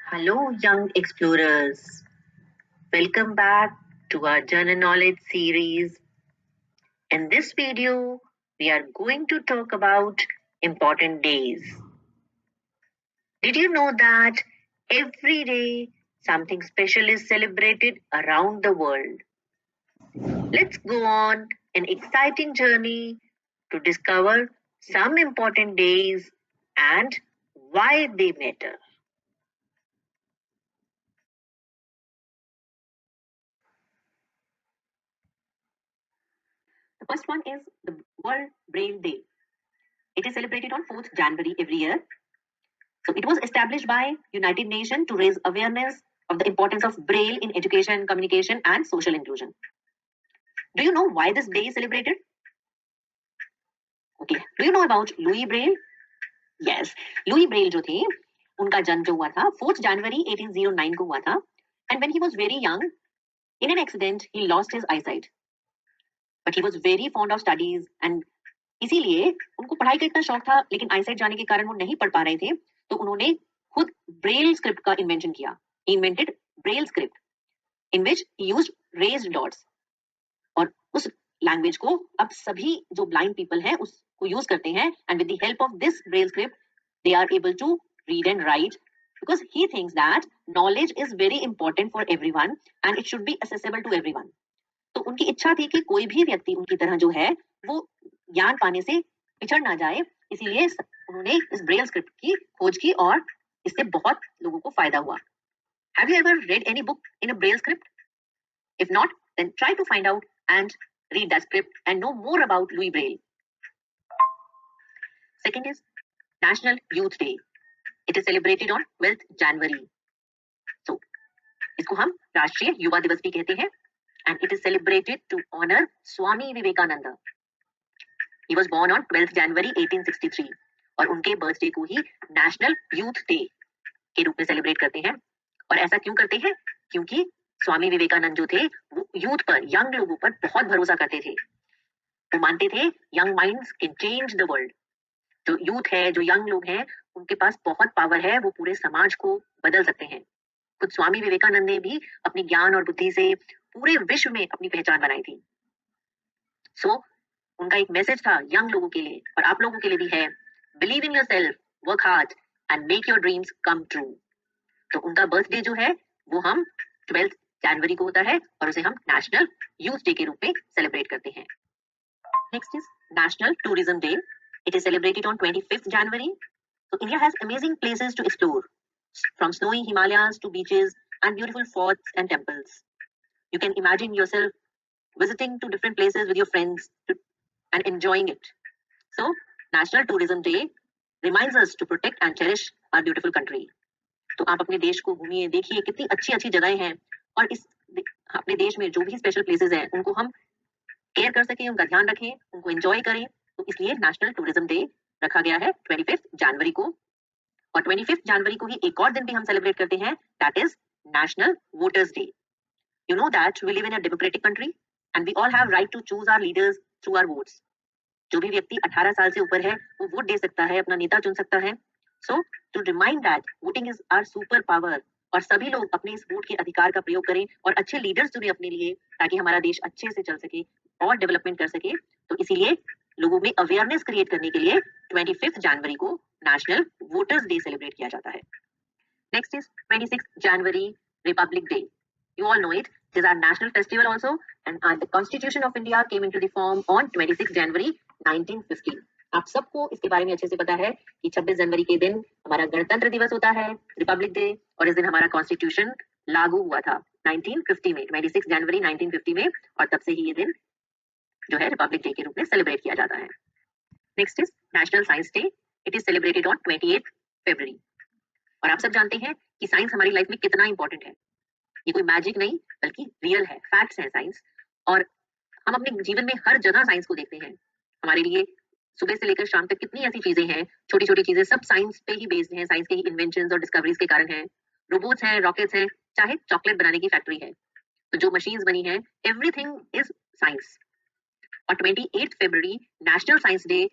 Hello, young explorers. Welcome back to our General Knowledge series. In this video, we are going to talk about important days. Did you know that every day something special is celebrated around the world? Let's go on an exciting journey to discover some important days and why they matter. The first one is the World Braille Day. It is celebrated on 4th January every year. So it was established by United Nations to raise awareness of the importance of Braille in education, communication and social inclusion. Do you know why this day is celebrated? Okay. Do you know about Louis Braille? Yes. Louis Braille जो थे, उनका जन्म जो हुआ था 4th January 1809 को हुआ था. And when he was very young, in an accident, he lost his eyesight. But he was very fond of studies and इसीलिए उनको पढ़ाई का इतना शौक था लेकिन आईसाइट जाने के कारण वो नहीं पढ़ पा रहे थे तो उन्होंने खुद ब्रेल स्क्रिप्ट का इन्वेंशन किया. He invented Braille script in which he used raised dots. और उस लैंग्वेज को अब सभी जो ब्लाइंड पीपल हैं उसको यूज करते हैं and with the help of this braille script they are able to read and write because he thinks that knowledge is very important for everyone and it should be accessible to everyone. तो उनकी इच्छा थी कि कोई भी व्यक्ति उनकी तरह जो है वो ज्ञान पाने से पिछड़ ना जाए, इसीलिए उन्होंने इस ब्रेल स्क्रिप्ट की खोज की और इससे बहुत लोगों को फायदा हुआ. Have you ever read any book in a braille script? If not, then try to find out and read that script and know more about Louis Braille. Second is National Youth Day. It is celebrated on 12th January. So, इसको हम राष्ट्रीय युवा दिवस भी कहते हैं and it is celebrated to honor Swami Vivekananda. He was born on 12th January 1863 और उनके बर्थडे को ही नेशनल यूथ डे के रूप में सेलिब्रेट करते हैं. और ऐसा क्यों करते हैं? क्योंकि स्वामी विवेकानंद जो थे वो यूथ पर, यंग लोगों पर बहुत भरोसा करते थे. वो मानते थे young minds can change the world. जो यूथ है, जो यंग लोग हैं, उनके पास बहुत पावर है, वो पूरे समाज को बदल सकते हैं. खुद स्वामी विवेकानंद ने भी अपनी ज्ञान और बुद्धि से पूरे विश्व में अपनी पहचान बनाई थी. सो उनका एक मैसेज था यंग लोगों के लिए और आप लोगों के लिए भी है, believe in yourself, work hard and make your dreams come true. तो उनका बर्थडे जो है वो हम 12th जनवरी को होता है और उसे हम नेशनल यूथ डे के रूप में सेलिब्रेट करते हैं. Next is national tourism day. It is celebrated on 25th January. So India has amazing places to explore, from snowy Himalayas to beaches and beautiful forts and temples. You can imagine yourself visiting to different places with your friends and enjoying it. So, National Tourism Day reminds us to protect and cherish our beautiful country. तो आप अपने देश को घूमिए, देखिए कितनी अच्छी अच्छी जगहें हैं और इस अपने देश में जो भी स्पेशल प्लेसेस हैं उनको हम केयर कर सकें, उनका ध्यान रखें, उनको एंजॉय करें. तो इसलिए नेशनल टूरिज्म डे रखा गया है 25th जनवरी को. और 25th जनवरी को ही एक और दिन भी हम सेलिब्रेट करते हैं, that is national voters day. You know that we live in a democratic country and we all have right to choose our leaders through our votes. जो भी व्यक्ति 18 साल से ऊपर है वो वोट दे सकता है, अपना नेता चुन सकता है. So to remind that voting is our super power और सभी लोग अपने इस वोट के अधिकार का प्रयोग करें और अच्छे लीडर्स चुने अपने लिए ताकि हमारा देश अच्छे से चल सके और डेवलपमेंट कर सके. तो इसीलिए लोगों में अवेयरनेस क्रिएट करने के लिए 25th जनवरी को नेशनल वोटर्स डे सेलिब्रेट किया जाता है. Next is 26th January Republic day. You all know it. It is our national festival also, and the Constitution of India came into the form on 26th January 1950. आप सबको इसके बारे में अच्छे से पता है कि 26 जनवरी के दिन हमारा गणतंत्र दिवस होता है, रिपब्लिक डे, और इस दिन हमारा कॉन्स्टिट्यूशन लागू हुआ था 1950 में, 26 जनवरी 1950 में, और तब से ही ये दिन जो है रिपब्लिक डे के रूप में सेलिब्रेट किया जाता है. Next is national science day. It is celebrated on 28th February. और आप सब जानते हैं कि साइंस हमारी लाइफ में कितना इंपॉर्टेंट है. ये कोई मैजिक नहीं बल्कि रियल है, फैक्ट्स है साइंस. और हम अपने जीवन में हर जगह साइंस को देखते हैं. हमारे लिए सुबह से लेकर शाम तक कितनी ऐसी चीजें हैं, छोटी छोटी चीजें, सब साइंस पे ही बेस्ड हैं, साइंस के ही इन्वेंशंस और डिस्कवरीज के कारण हैं. रोबोट्स हैं, रॉकेट्स हैं, चाहे चॉकलेट बनाने की फैक्ट्री है, तो जो मशीन्स बनी है, एवरीथिंग इज साइंस. और 28th February national science day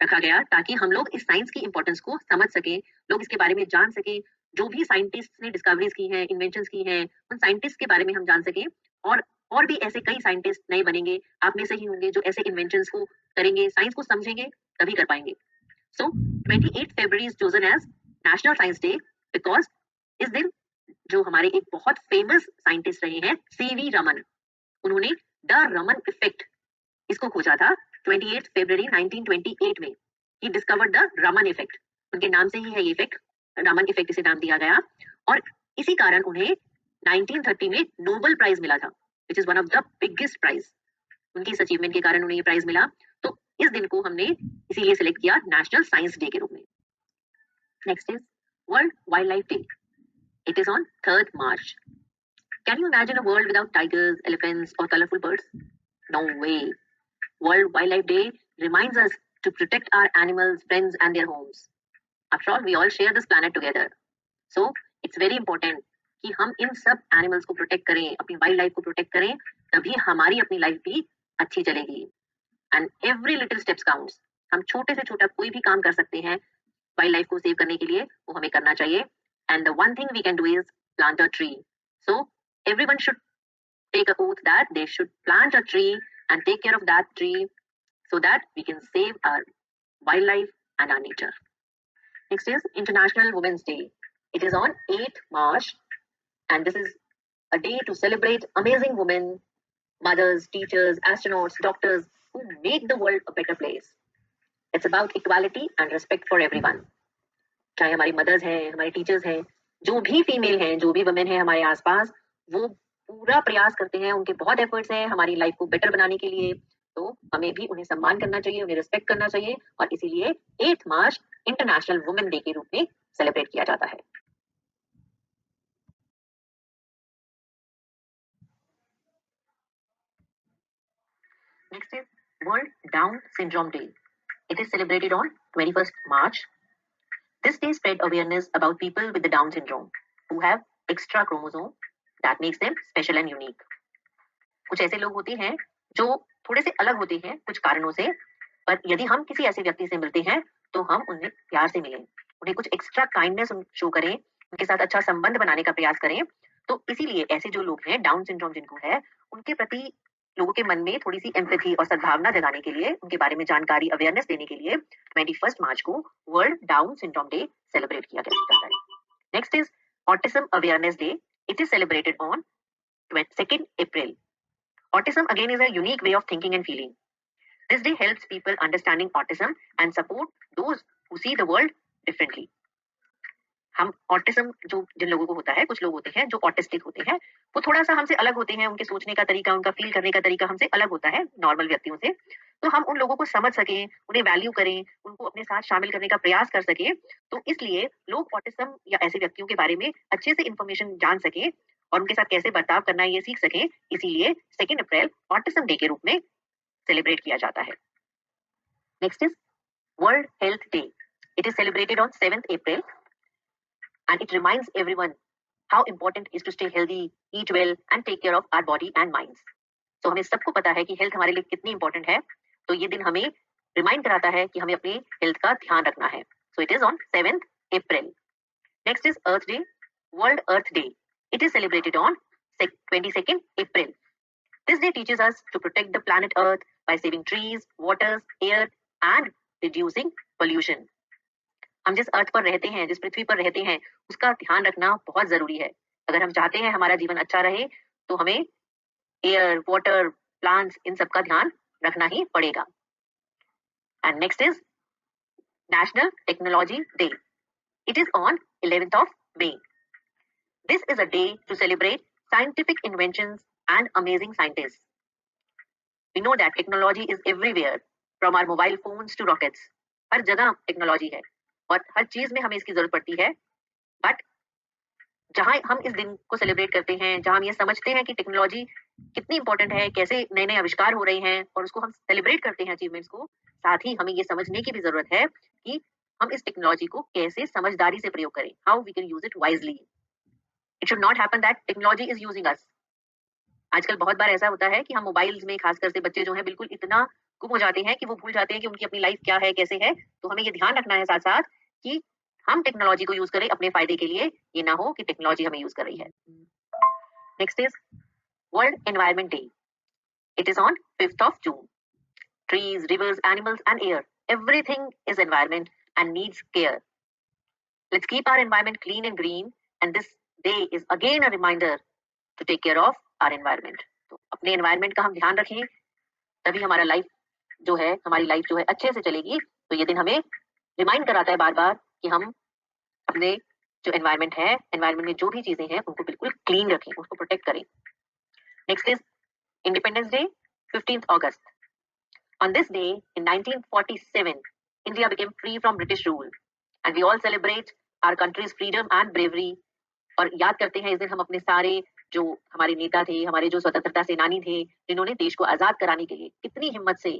रखा गया ताकि हम लोग इस साइंस की इंपॉर्टेंस को समझ सकें, लोग इसके बारे में जान सकें, जो भी साइंटिस्ट ने डिस्कवरीज की हैं, इन्वेंशंस की हैं, उन साइंटिस्ट के बारे में हम जान सकें और भी ऐसे कई साइंटिस्ट नए बनेंगे, आप में से ही होंगे जो ऐसे इन्वेंशंस को करेंगे, साइंस को समझेंगे, तभी कर पाएंगे। So 28 February is chosen as National Science Day because इस दिन जो हमारे एक बहुत फेमस साइंटिस्ट रहे हैं सीवी रमन, उन्होंने द रमन इफेक्ट इसको खोजा था 28 फरवरी 1928 में। He discovered the Raman effect, उनके नाम से ही है ये इफेक्ट, रमन इफेक्ट इसे नाम दिया गया और इसी कारण उन्हें 1930 में नोबेल प्राइज मिला था, which is one of the biggest prize. उनकी इस अचीवमेंट के कारण उन्हें ये प्राइज मिला। तो इस दिन को हमने इसीलिए सिलेक्ट किया नेशनल साइंस डे के रूप में। Next is world wild life day. It is on 3rd March. Can you imagine a world without tigers, elephants, or colorful birds? No way. World Wildlife Day reminds us to protect our animals, friends, and their homes. After all, we all share this planet together. So, it's very important कि हम इन सब animals को protect करें, अपनी wild life को protect करें, तभी हमारी अपनी लाइफ भी अच्छी चलेगी। And every little steps counts. हम छोटे से छोटा कोई भी काम कर सकते हैं वाइल्ड लाइफ को सेव करने के लिए, वो हमें करना चाहिए। And the one thing we can do is plant a tree. So everyone should take a oath that they should plant a tree and take care of that tree so that we can save our wildlife and our nature. Next is International Women's Day. It is on 8th March and this is a day to celebrate amazing women, mothers, teachers, astronauts, doctors who make the world a better place. It's about equality and respect for everyone. चाहे हमारी mother's हैं, हमारे teachers हैं, जो भी female हैं, जो भी वुमेन हैं हमारे आसपास, वो पूरा प्रयास करते हैं, उनके बहुत एफर्ट्स हैं हमारी लाइफ को बेटर बनाने के लिए। तो हमें भी उन्हें सम्मान करना चाहिए, उन्हें रिस्पेक्ट करना चाहिए और इसीलिए 8 मार्च इंटरनेशनल वुमेन डे के रूप में सेलिब्रेट किया जाता है। Next is world down syndrome day. It is celebrated on 21st March. This day spread awareness about people with the Down syndrome who have extra chromosome that makes them special and unique. कुछ ऐसे लोग होते हैं जो थोड़े से अलग होते हैं कुछ कारणों से, पर यदि हम किसी ऐसे व्यक्ति से मिलते हैं तो हम उन्हें प्यार से मिलें, उन्हें कुछ एक्स्ट्रा काइंडनेस शो करें, उनके साथ अच्छा संबंध बनाने का प्रयास करें। तो इसीलिए ऐसे जो लोग हैं डाउन सिंड्रोम जिनको है, उनके प्रति लोगों के मन में थोड़ी सी एम्पैथी और सद्भावना जगाने के लिए, उनके बारे में जानकारी अवेयरनेस देने के लिए 21st मार्च को world down syndrome day celebrate किया जाता है। Next is autism awareness day. It is celebrated on 2nd April. Autism again is a unique way of thinking and feeling. This day helps people understanding autism and support those who see the world differently. हम autism जो जिन लोगों को होता है, कुछ लोग होते हैं जो ऑटिस्टिक होते हैं, वो थोड़ा सा हमसे अलग होते हैं, उनके सोचने का तरीका, उनका फील करने का तरीका हमसे अलग होता है नॉर्मल व्यक्तियों से। तो हम उन लोगों को समझ सकें, उन्हें वैल्यू करें, उनको अपने साथ शामिल करने का प्रयास कर सकें। तो इसलिए लोग ऑटिज्म या ऐसे व्यक्तियों के बारे में अच्छे से इंफॉर्मेशन जान सकें और उनके साथ कैसे बर्ताव करना है ये सीख सकें। इसीलिए 2nd अप्रैल ऑटिज्म डे के रूप में सेलिब्रेट किया जाता है। Next is world health day. It is celebrated on 7th April. And it reminds everyone how important it is to stay healthy, eat well and take care of our body and minds. So हमें सबको पता है कि health हमारे लिए कितनी important है, तो ये दिन हमें रिमाइंड कराता है कि हमें अपनी हेल्थ का ध्यान रखना है। So it is on 7th April. Next is Earth Day, World Earth Day. It is celebrated on 22nd April. This day teaches us to protect the planet Earth by saving trees, waters, air and reducing pollution. हम जिस अर्थ पर रहते हैं, जिस पृथ्वी पर रहते हैं, उसका ध्यान रखना बहुत जरूरी है। अगर हम चाहते हैं हमारा जीवन अच्छा रहे, तो हमें एयर, वाटर, प्लांट्स इन सब का ध्यान रखना ही पड़ेगा। And next is national technology day. It is on 11th May. This is a day to celebrate scientific inventions and amazing scientists. We know that technology is everywhere, from our mobile phones to rockets. हर जगह technology है और हर चीज में हमें इसकी जरूरत पड़ती है। बट जहां हम इस दिन को सेलिब्रेट करते हैं, जहां हम ये समझते हैं कि टेक्नोलॉजी कितनी इंपॉर्टेंट है, कैसे नए नए आविष्कार हो रहे हैं और उसको हम सेलिब्रेट करते हैं अचीवमेंट्स को, साथ ही हमें ये समझने की भी जरूरत है कि हम इस टेक्नोलॉजी को कैसे समझदारी से प्रयोग करें, how we can use it wisely. It should not happen that technology is using us. आजकल बहुत बार ऐसा होता है कि हम मोबाइल्स में खासकर से बच्चे जो है बिल्कुल इतना गुम हो जाते हैं कि वो भूल जाते हैं कि उनकी अपनी लाइफ क्या है, कैसे है। तो हमें ये ध्यान रखना है साथ साथ कि हम टेक्नोलॉजी को यूज करें अपने फायदे के लिए, ये ना हो कि टेक्नोलॉजी हमें यूज कर रही है। Next is world environment day. It is on 5th of June. Trees, rivers, animals, and air. Everything is environment and needs care. Let's keep our environment clean and green. And this day is again a reminder to take care of our environment. तो अपने environment का हम ध्यान रखें, तभी हमारा life जो है, हमारी लाइफ जो है अच्छे से चलेगी। तो ये दिन हमें रिमाइंड कराता है बार बार कि हम अपने जो एनवायरमेंट है, एनवायरमेंट में जो भी चीजें हैं उनको बिल्कुल क्लीन रखें, उसको प्रोटेक्ट करें। Next is independence day, 15th August. On this day in 1947, India became free from British rule, and we all celebrate our country's freedom and bravery. और याद करते हैं इस दिन हम अपने सारे जो हमारे नेता थे, हमारे जो स्वतंत्रता सेनानी थे, जिन्होंने देश को आजाद कराने के लिए कितनी हिम्मत से,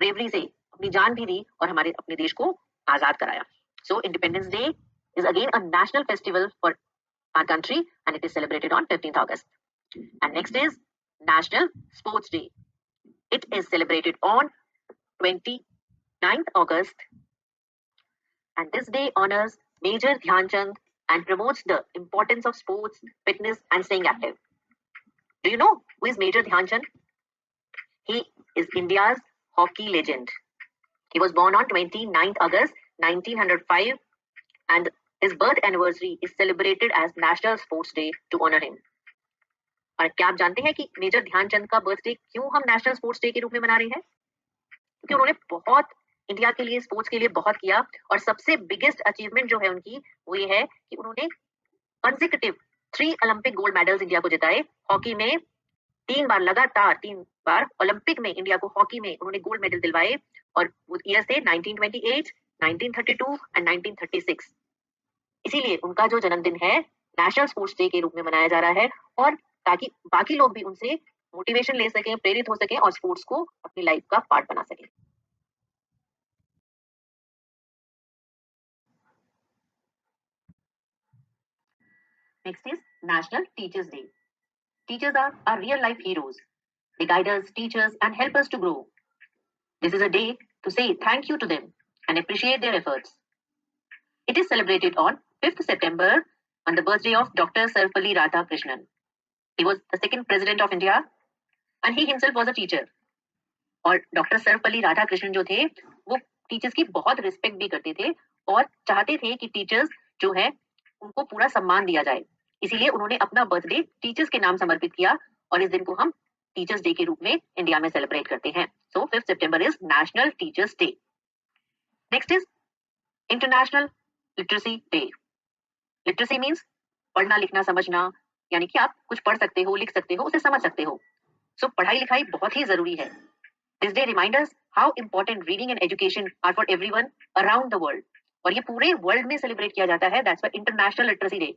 ब्रेवरी से अपनी जान भी दी और हमारे अपने देश को आजाद कराया। So Independence Day is again a national festival for our country, and it is celebrated on 15th August. And next is National Sports Day. It is celebrated on 29th August, and this day honors Major Dhyan Chand and promotes the importance of sports, fitness, and staying active. Do you know who is Major Dhyan Chand? He is India's hockey legend. He was born on 29th August 1905, and his birth anniversary is celebrated as National Sports Day to honor him. और क्या आप जानते हैं कि major Dhyanchand का birthday क्यों हम national sports day के रूप में मना रहे हैं? क्योंकि उन्होंने बहुत इंडिया के लिए, स्पोर्ट्स के लिए बहुत किया, और सबसे बिगेस्ट अचीवमेंट जो है उनकी वो ये है कि उन्होंने consecutive 3 Olympic gold medals India को जिताए। हॉकी में 3 बार लगातार, 3 बार ओलंपिक में इंडिया को हॉकी में उन्होंने गोल्ड मेडल दिलवाए, और वो ईयर थे 1928, 1932 एंड 1936। इसीलिए उनका जो जन्मदिन है नेशनल स्पोर्ट्स डे के रूप में मनाया जा रहा है, और ताकि बाकी लोग भी उनसे मोटिवेशन ले सकें, प्रेरित हो सकें और स्पोर्ट्स को अपनी लाइफ का पार्ट बना सकें। Next is national teachers day. Teachers are our real life heroes. They guide us, teach us, and help us to grow. This is a day to say thank you to them and appreciate their efforts. It is celebrated on 5th September on the birthday of Dr. Sarvepalli Radhakrishnan. He was the second president of India, and he himself was a teacher. और doctor Sarvepalli Radhakrishnan जो थे वो teachers की बहुत respect भी करते थे और चाहते थे कि टीचर्स जो है उनको पूरा सम्मान दिया जाए। इसीलिए उन्होंने अपना बर्थडे टीचर्स के नाम समर्पित किया, और इस दिन को हम टीचर्स डे के रूप में इंडिया में सेलिब्रेट करते हैं। सो 5th September is national teachers day. Next is international literacy day. Literacy means पढ़ना लिखना समझना, यानी कि आप कुछ पढ़ सकते हो, लिख सकते हो, उसे समझ सकते हो। सो पढ़ाई लिखाई बहुत ही जरूरी है। This day reminds us how important reading and education are for everyone around the world. और ये पूरे वर्ल्ड में सेलिब्रेट किया जाता है। That's why International Literacy Day.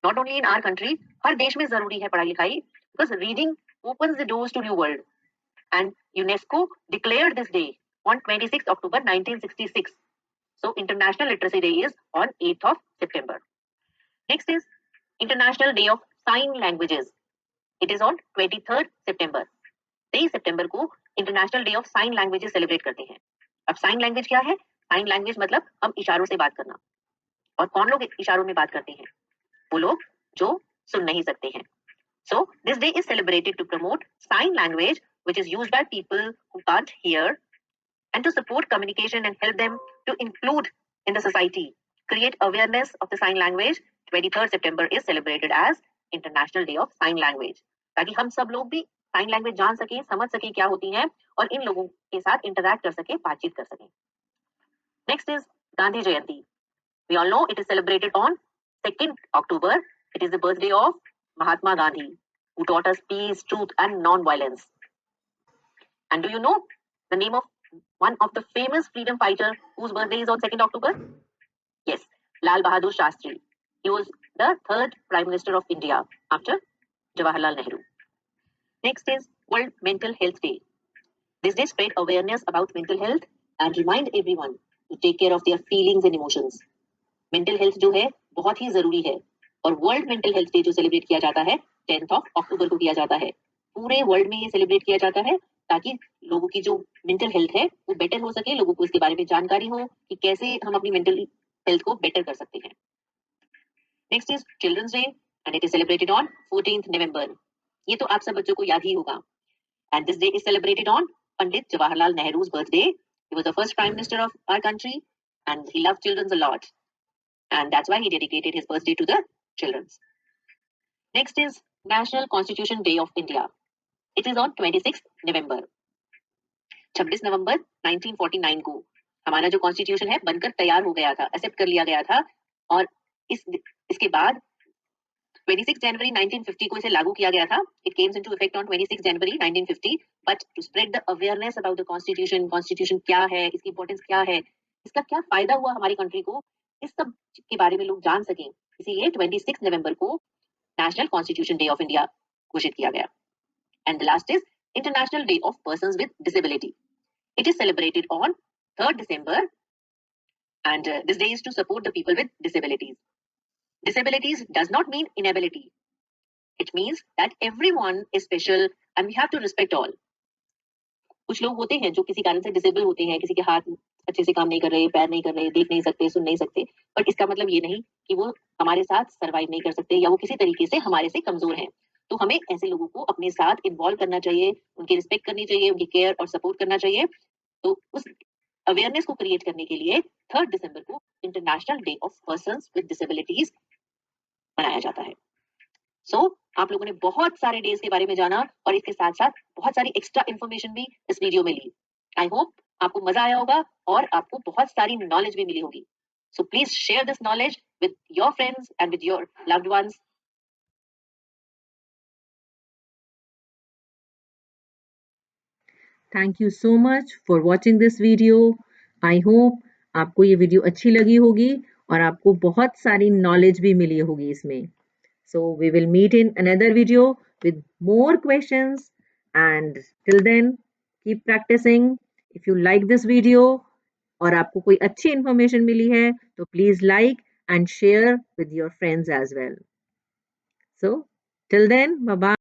Not only in our country, हर देश में जरूरी है पढ़ाई लिखाई, because reading opens the doors to new world. And UNESCO declared this day on 26th October 1966. So International Literacy Day is on 8th of September. Next is International Day of Sign Languages. It is on 23rd September. 23 सितंबर को international day of sign languages celebrate करते हैं। अब sign language क्या है? Sign language मतलब हम इशारों से बात करना। और कौन लोग इशारों में बात करते हैं? वो लोग जो सुन नहीं सकते हैं। So this day is celebrated to promote sign language which is used by people who can't hear, and to support communication and help them to include in the society, create awareness of the sign language. 23rd September is celebrated as international day of sign language, ताकि हम सब लोग भी sign language जान सके, समझ सके क्या होती है, और इन लोगों के साथ इंटरैक्ट कर सके, बातचीत कर सके। Next is Gandhi Jayanti. We all know it is celebrated on 2nd October. It is the birthday of Mahatma Gandhi, who taught us peace, truth, and non-violence. And do you know the name of one of the famous freedom fighter whose birthday is on 2nd October? Yes, Lal Bahadur Shastri. He was the 3rd Prime Minister of India after Jawaharlal Nehru. Next is World Mental Health Day. This day spread awareness about mental health and remind everyone to take care of their feelings and emotions. Mental health जो है बहुत ही जरूरी है, और world mental health day जो celebrate किया जाता है 10th of October को किया जाता है। पूरे वर्ल्ड में ये सेलिब्रेट किया जाता है ताकि लोगों की जो मेंटल हेल्थ है वो बेटर हो सके, लोगों को इसके बारे में जानकारी हो कि कैसे हम अपनी मेंटल हेल्थ को बेटर कर सकते हैं। Next is children's day and it is celebrated on 14th November. ये तो आप सब बच्चों को याद ही होगा। And this day is celebrated on Pandit Jawaharlal Nehru's birthday. He was the first prime minister of our country and he loved children a lot. And that's why he dedicated his birthday to the children. Next is National Constitution Day of India. It is on 26th November. 26 नवंबर 1949 को हमारा जो constitution है बनकर तैयार हो गया था, accept कर लिया गया था। और इसके बाद 26 जनवरी 1950 को इसे लागू किया गया था। It comes into effect on 26 January 1950, but to spread the awareness about the constitution, constitution क्या है, इसकी इंपॉर्टेंस क्या है, इसका क्या फायदा हुआ हमारी कंट्री को, इस सब के बारे में लोग जान सकें, इसीलिए 26 नवंबर को national constitution day of India घोषित किया गया। And the last is international day of persons with disability. It is celebrated on 3rd December and this day is to support the people with disabilities. Disabilities does not mean inability. It means that everyone is special and we have to respect all. कुछ लोग होते हैं जो किसी कारण से disable होते हैं, किसी के हाथ अच्छे से काम नहीं कर रहे, पैर नहीं कर रहे, देख नहीं सकते, सुन नहीं सकते, बट इसका मतलब ये नहीं कि वो हमारे साथ सर्वाइव नहीं कर सकते या वो किसी तरीके से हमारे से कमजोर हैं। तो हमें ऐसे लोगों को अपने साथ इन्वॉल्व करना चाहिए, उनकी रिस्पेक्ट करनी चाहिए, उनकी केयर और सपोर्ट करना चाहिए। तो उस अवेयरनेस को क्रिएट करने के लिए 3rd दिसंबर को international day of persons with disabilities मनाया जाता है। आप लोगों ने बहुत सारे डेज के बारे में जाना और इसके साथ साथ बहुत सारी एक्स्ट्रा इंफॉर्मेशन भी इस वीडियो में ली। आई होप आपको मजा आया होगा और आपको बहुत सारी नॉलेज भी मिली होगी। So please share this knowledge with your friends and with your loved ones. Thank you so much for watching this video. I hope आपको ये वीडियो अच्छी लगी होगी और आपको बहुत सारी नॉलेज भी मिली होगी इसमें। So we will meet in another video with more questions and till then keep practicing. If you like this video और आपको कोई अच्छी information मिली है तो please like and share with your friends as well. So till then, bye bye.